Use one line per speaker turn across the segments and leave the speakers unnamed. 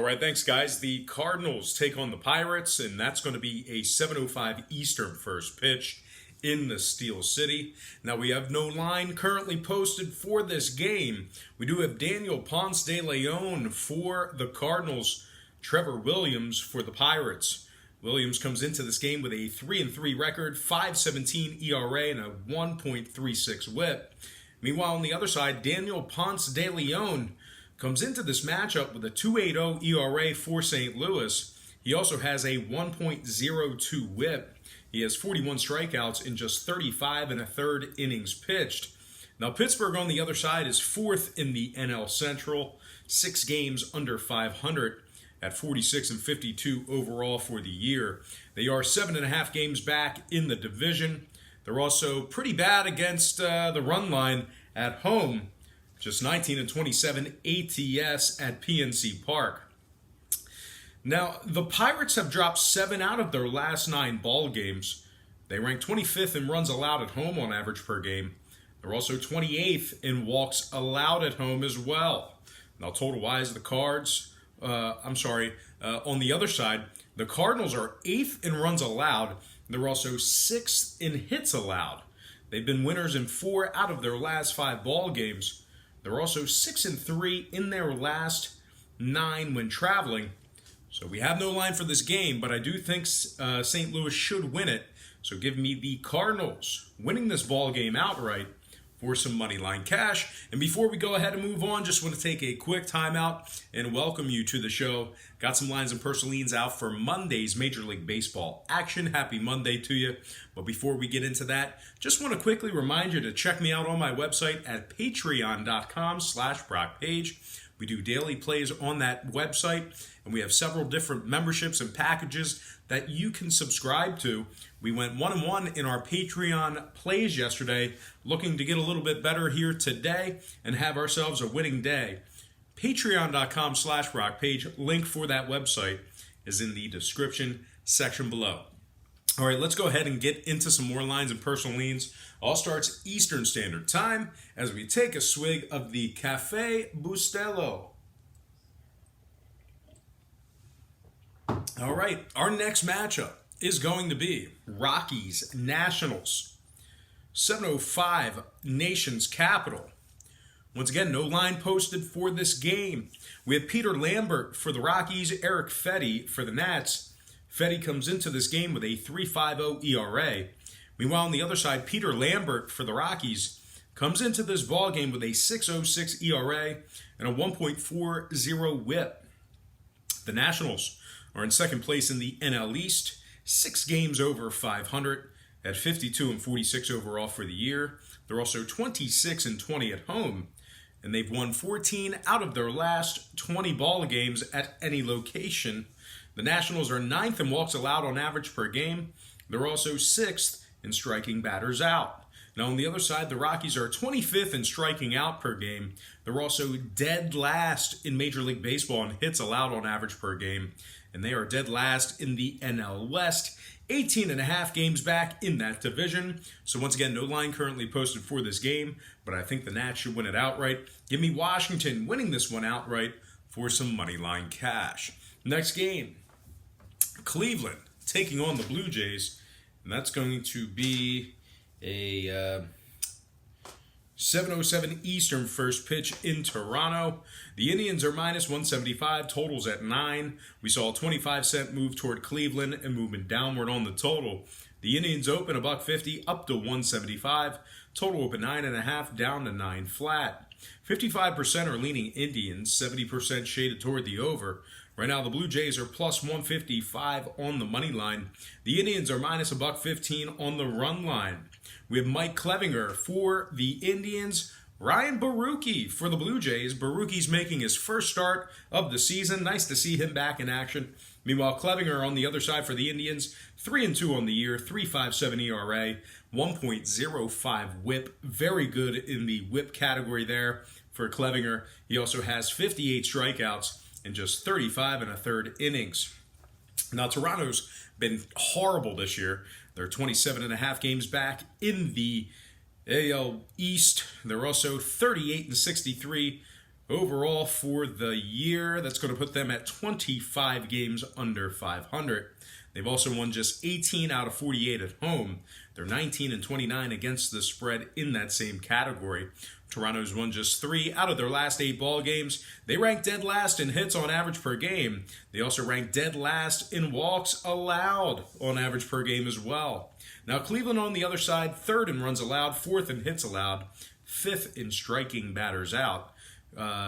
right, thanks, guys. The Cardinals take on the Pirates, and that's going to be a 7:05 Eastern first pitch in the Steel City. Now, we have no line currently posted for this game. We do have Daniel Ponce de Leon for the Cardinals, Trevor Williams for the Pirates. Williams comes into this game with a 3-3 record, 5.17 ERA, and a 1.36 WHIP. Meanwhile, on the other side, Daniel Ponce de Leon comes into this matchup with a 2.80 ERA for St. Louis. He also has a 1.02 WHIP. He has 41 strikeouts in just 35 and a third innings pitched. Now, Pittsburgh on the other side is fourth in the NL Central, 6 games under 500 at 46 and 52 overall for the year. They are 7.5 games back in the division. They're also pretty bad against the run line at home. Just 19 and 27 ATS at PNC Park. Now, the Pirates have dropped 7 out of their last 9 ball games. They rank 25th in runs allowed at home on average per game. They're also 28th in walks allowed at home as well. Now, total-wise, on the other side, the Cardinals are 8th in runs allowed. They're also 6th in hits allowed. They've been winners in 4 out of their last 5 ball games. They're also 6-3 in their last 9 when traveling. So we have no line for this game, but I do think St. Louis should win it. So give me the Cardinals winning this ball game outright for some money line cash. And before we go ahead and move on, just want to take a quick timeout and welcome you to the show. Got some lines and purslines out for Monday's Major League Baseball action. Happy Monday to you. But before we get into that, just want to quickly remind you to check me out on my website at patreon.com/BrockPage. We do daily plays on that website, and we have several different memberships and packages that you can subscribe to. We went 1-1 in our Patreon plays yesterday, looking to get a little bit better here today and have ourselves a winning day. Patreon.com/BrockPage. Link for that website is in the description section below. All right, let's go ahead and get into some more lines and personal leans. All starts Eastern Standard Time as we take a swig of the Café Bustelo. All right, our next matchup is going to be Rockies Nationals. 7:05 Nation's Capital. Once again, no line posted for this game. We have Peter Lambert for the Rockies, Eric Fetty for the Nats. Fetty comes into this game with a 3.50 ERA. Meanwhile, on the other side, Peter Lambert for the Rockies comes into this ball game with a 6.06 ERA and a 1.40 WHIP. The Nationals are in second place in the NL East, 6 games over 500 at 52 and 46 overall for the year. They're also 26 and 20 at home, and they've won 14 out of their last 20 ball games at any location. The Nationals are 9th in walks allowed on average per game. They're also 6th in striking batters out. Now, on the other side, the Rockies are 25th in striking out per game. They're also dead last in Major League Baseball in hits allowed on average per game. And they are dead last in the NL West, 18.5 games back in that division. So once again, no line currently posted for this game, but I think the Nats should win it outright. Give me Washington winning this one outright for some money line cash. Next game, Cleveland taking on the Blue Jays, and that's going to be a 7:07 Eastern first pitch in Toronto. The Indians are minus 175, totals at 9. We saw a 25-cent move toward Cleveland and movement downward on the total. The Indians open $1.50 up to 175, total open 9.5 down to 9 flat. 55% are leaning Indians, 70% shaded toward the over. Right now, the Blue Jays are plus 155 on the money line. The Indians are minus $1.15 on the run line. We have Mike Clevinger for the Indians, Ryan Barucki for the Blue Jays. Barucki's making his first start of the season. Nice to see him back in action. Meanwhile, Clevinger on the other side for the Indians, 3-2 on the year, 3.57 ERA, 1.05 WHIP. Very good in the WHIP category there for Clevinger. He also has 58 strikeouts in just 35 and a third innings. Now, Toronto's been horrible this year. They're 27.5 games back in the AL East. They're also 38 and 63 Overall for the year, that's going to put them at 25 games under 500. They've also won just 18 out of 48 at home. They're 19 and 29 against the spread in that same category. Toronto's won just 3 out of their last 8 ball games. They rank dead last in hits on average per game. They also rank dead last in walks allowed on average per game as well. Now Cleveland on the other side, 3rd in runs allowed, 4th in hits allowed, 5th in striking batters out.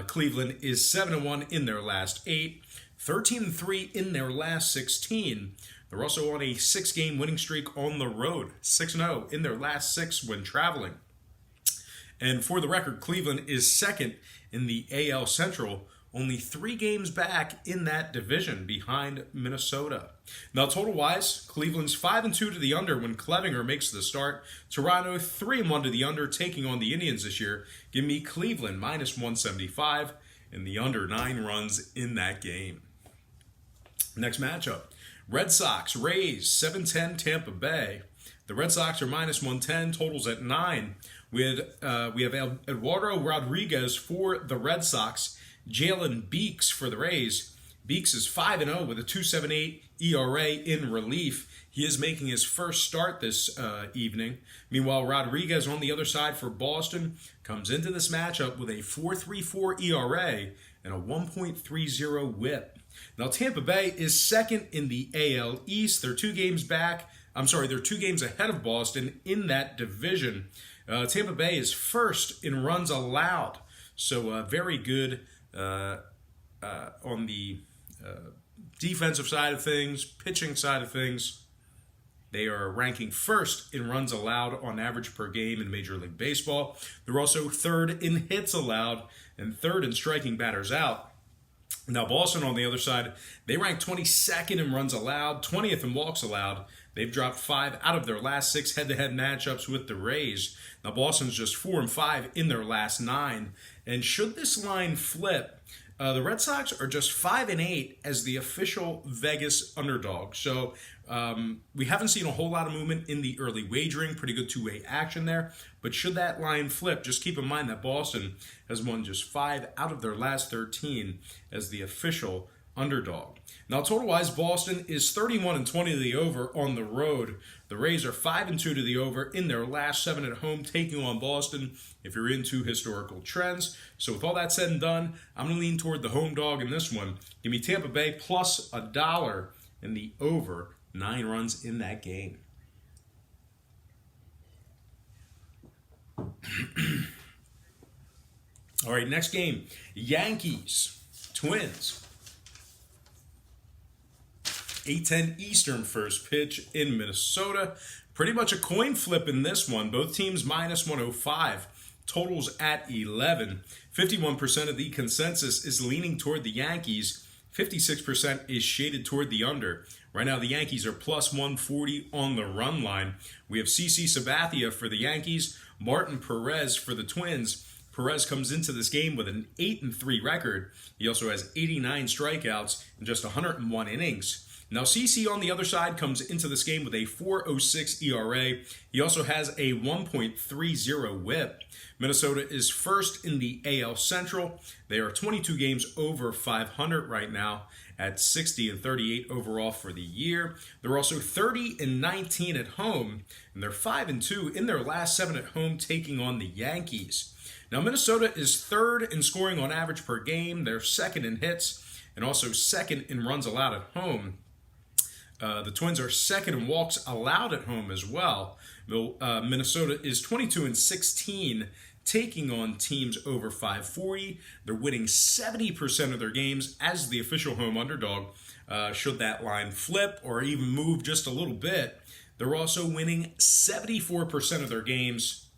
Cleveland is 7-1 in their last 8, 13-3 in their last 16. They're also on a 6-game winning streak on the road, 6-0 in their last 6 when traveling. And for the record, Cleveland is 2nd in the AL Central, only 3 games back in that division behind Minnesota. Now, total-wise, Cleveland's 5-2 to the under when Clevinger makes the start. Toronto 3-1 to the under, taking on the Indians this year. Give me Cleveland minus 175 and the under 9 runs in that game. Next matchup, Red Sox, Rays, 7-10 Tampa Bay. The Red Sox are minus 110, totals at 9. We have Eduardo Rodriguez for the Red Sox, Jalen Beeks for the Rays. Beeks is 5-0 with a 2.78 ERA in relief. He is making his first start this evening. Meanwhile, Rodriguez on the other side for Boston comes into this matchup with a 4.34 ERA and a 1.30 whip. Now, Tampa Bay is 2nd in the AL East. They're 2 games back. They're 2 games ahead of Boston in that division. Tampa Bay is 1st in runs allowed. So very good on the defensive side of things, pitching side of things. They are ranking 1st in runs allowed on average per game in Major League Baseball. They're also 3rd in hits allowed and 3rd in striking batters out. Now, Boston on the other side, they rank 22nd in runs allowed, 20th in walks allowed. They've dropped 5 out of their last 6 head-to-head matchups with the Rays. Now, Boston's just 4-5 in their last 9. And should this line flip, the Red Sox are just 5-8 as the official Vegas underdog. So we haven't seen a whole lot of movement in the early wagering. Pretty good two-way action there. But should that line flip, just keep in mind that Boston has won just 5 out of their last 13 as the official underdog. Now, total-wise, Boston is 31-20 to the over on the road. The Rays are 5-2 to the over in their last 7 at home, taking on Boston if you're into historical trends. So with all that said and done, I'm going to lean toward the home dog in this one. Give me Tampa Bay plus $1 in the over 9 runs in that game. All right, next game, Yankees, Twins. 8:10 Eastern first pitch in Minnesota. Pretty much a coin flip in this one. Both teams minus 105. Totals at 11. 51% of the consensus is leaning toward the Yankees. 56% is shaded toward the under. Right now, the Yankees are plus 140 on the run line. We have CC Sabathia for the Yankees, Martin Perez for the Twins. Perez comes into this game with an 8-3 record. He also has 89 strikeouts in just 101 innings. Now, CC on the other side comes into this game with a 4.06 ERA. He also has a 1.30 whip. Minnesota is 1st in the AL Central. They are 22 games over 500 right now at 60-38 overall for the year. They're also 30-19 at home, and they're 5-2 in their last 7 at home, taking on the Yankees. Now, Minnesota is 3rd in scoring on average per game. They're 2nd in hits and also 2nd in runs allowed at home. The Twins are 2nd in walks allowed at home as well. Minnesota is 22-16, taking on teams over 540. They're winning 70% of their games as the official home underdog. Should that line flip or even move just a little bit, they're also winning 74% of their games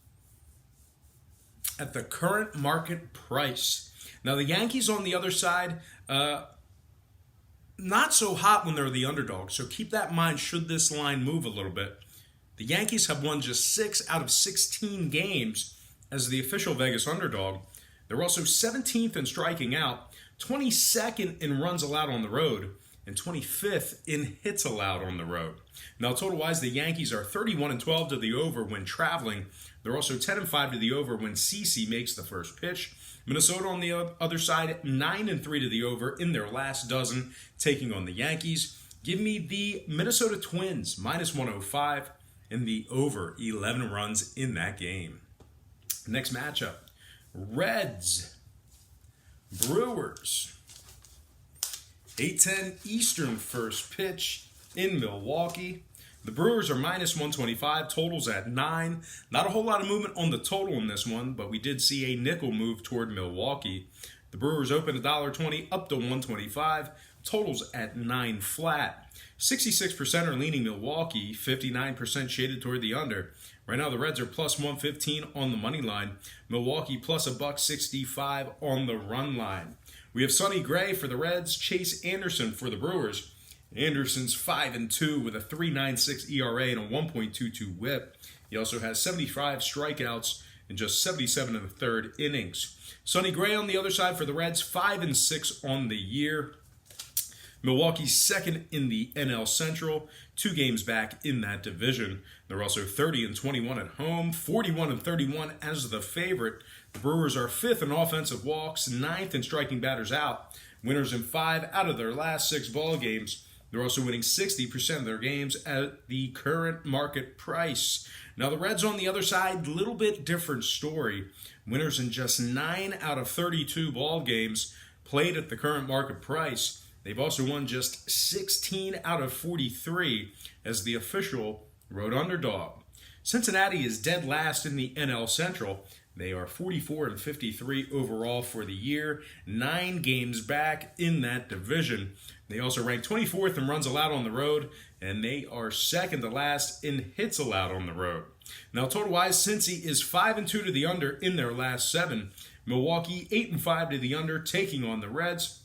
at the current market price. Now, the Yankees on the other side, not so hot when they're the underdog, so keep that in mind should this line move a little bit. The Yankees have won just 6 out of 16 games as the official Vegas underdog. They're also 17th in striking out, 22nd in runs allowed on the road, and 25th in hits allowed on the road. Now, total-wise, the Yankees are 31-12 to the over when traveling. They're also 10-5 to the over when CC makes the first pitch. Minnesota on the other side, 9-3 to the over in their last dozen, taking on the Yankees. Give me the Minnesota Twins, -105, and the over 11 runs in that game. Next matchup, Reds, Brewers. 8:10 Eastern first pitch in Milwaukee. The Brewers are -125, totals at 9. Not a whole lot of movement on the total in this one, but we did see a nickel move toward Milwaukee. The Brewers open $1.20 up to 125, totals at 9 flat. 66% are leaning Milwaukee, 59% shaded toward the under. Right now the Reds are +115 on the money line. Milwaukee plus $1.65 on the run line. We have Sonny Gray for the Reds, Chase Anderson for the Brewers. Anderson's 5-2 with a 3.96 ERA and a 1.22 WHIP. He also has 75 strikeouts in just 77 1/3 innings. Sonny Gray on the other side for the Reds, 5-6 on the year. Milwaukee's second in the NL Central, 2 games back in that division. They're also 30-21 at home, 41-31 as the favorite. The Brewers are 5th in offensive walks, 9th in striking batters out. Winners in 5 out of their last 6 ball games. They're also winning 60% of their games at the current market price. Now the Reds on the other side, little bit different story. Winners in just 9 out of 32 ball games played at the current market price. They've also won just 16 out of 43 as the official road underdog. Cincinnati is dead last in the NL Central. They are 44-53 overall for the year, 9 games back in that division. They also rank 24th in runs allowed on the road, and they are second to last in hits allowed on the road. Now, total-wise, Cincy is 5-2 to the under in their last 7. Milwaukee 8-5 to the under, taking on the Reds.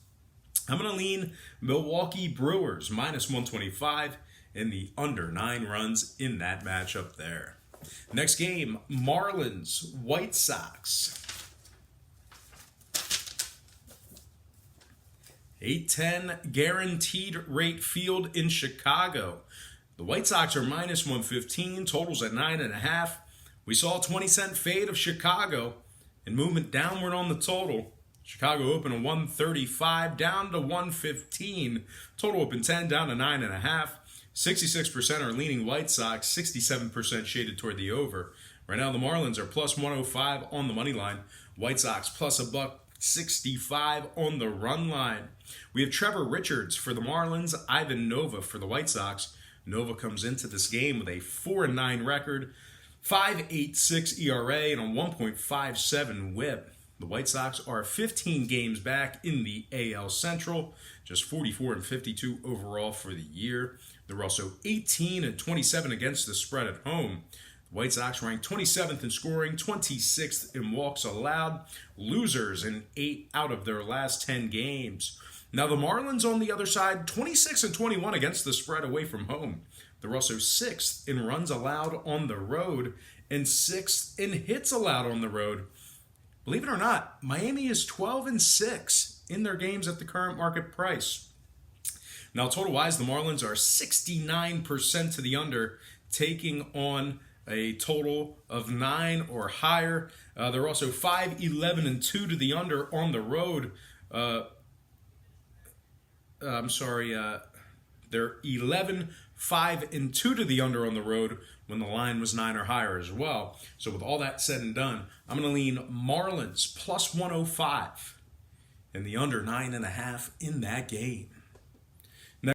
I'm going to lean Milwaukee Brewers -125 and the under 9 runs in that matchup there. Next game, Marlins, White Sox. 8:10 guaranteed rate field in Chicago. The White Sox are -115, totals at 9.5. We saw a 20-cent fade of Chicago and movement downward on the total. Chicago opened at 135, down to 115. Total open 10, down to 9.5. 66% are leaning White Sox, 67% shaded toward the over. Right now, the Marlins are +105 on the money line. White Sox +$1.65 on the run line. We have Trevor Richards for the Marlins, Ivan Nova for the White Sox. Nova comes into this game with a 4-9 record, 5.86 ERA, and a 1.57 WHIP. The White Sox are 15 games back in the AL Central, just 44-52 overall for the year. They're also 18-27 against the spread at home. The White Sox rank 27th in scoring, 26th in walks allowed, losers in 8 out of their last 10 games. Now the Marlins on the other side, 26-21 against the spread away from home. They're also 6th in runs allowed on the road and 6th in hits allowed on the road. Believe it or not, Miami is 12-6 in their games at the current market price. Now, total-wise, the Marlins are 69% to the under, taking on a total of 9 or higher. They're also 5-11-2 to the under on the road. They're 11-5-2 to the under on the road when the line was 9 or higher as well. So with all that said and done, I'm going to lean Marlins +105 and the under 9.5 in that game.